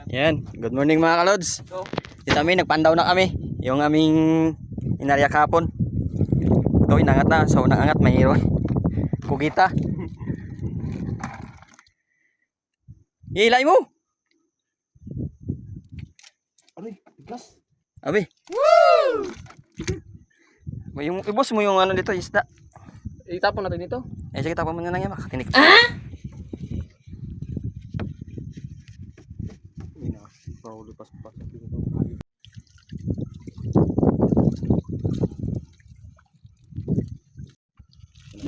Yan, good morning mga kalods. Dito kami, nagpandaw na kami. Yung aming inarya kahapon. Ito, inangat na. So, naangat, mayroon kugita. Hilay mo! Aray, gas. Abi. Woo! Yung ibos mo yung ano dito, isda. Itapon natin ito. Eh, sige, tapon mo na lang yan, makakinig. Paulo pas dito.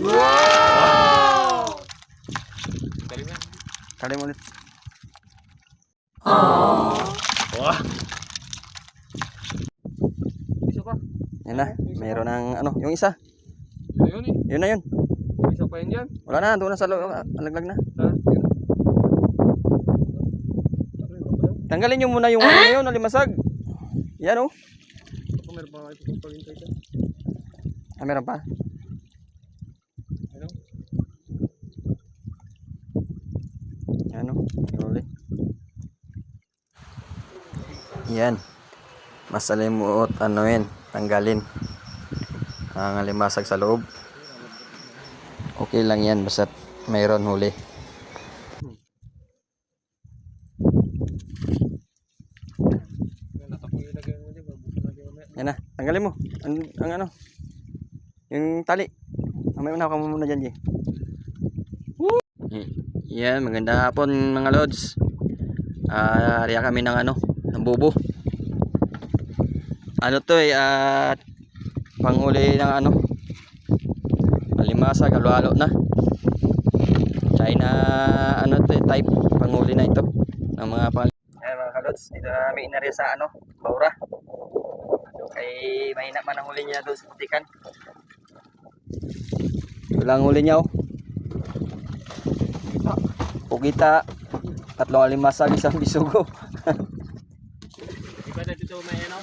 Wow! Kali mo ulit. Wah. Isa pa. Yan na, mayroon ng ano, yung isa. Yun eh. Yun na yun. Isa pa yun dyan. Wala na, doon na sa loob, alaglag na. Tanggalin nyo muna yung ano na yun, alimasag. Yan oh. Ako meron pa ito pag hintay dyan. Ah, meron pa. Ano? Yan oh, huli. Yan. Masalimuot, ano yun, tanggalin. Ang alimasag sa loob. Okay lang yan, basta mayroon huli. Yan na, tanggalin mo. Ang ano, yung tali. Mamaya na ako muna dyan, Jay. Yan, magandang hapon mga lods. Riya kami ng ano, ng bubo. Ano to eh, panghuli ng ano, alimasag, halo-halo na. China, ano to eh, type, panghuli na ito. Ng mga Ayan mga kalods, dito na may inarya sa ano, Baura. Ay mahina man ang huli niya doon sa putikan. Ito lang huli niya oh. Pugita, tatlong alimasag, isang bisugo. Iba na dito may ano?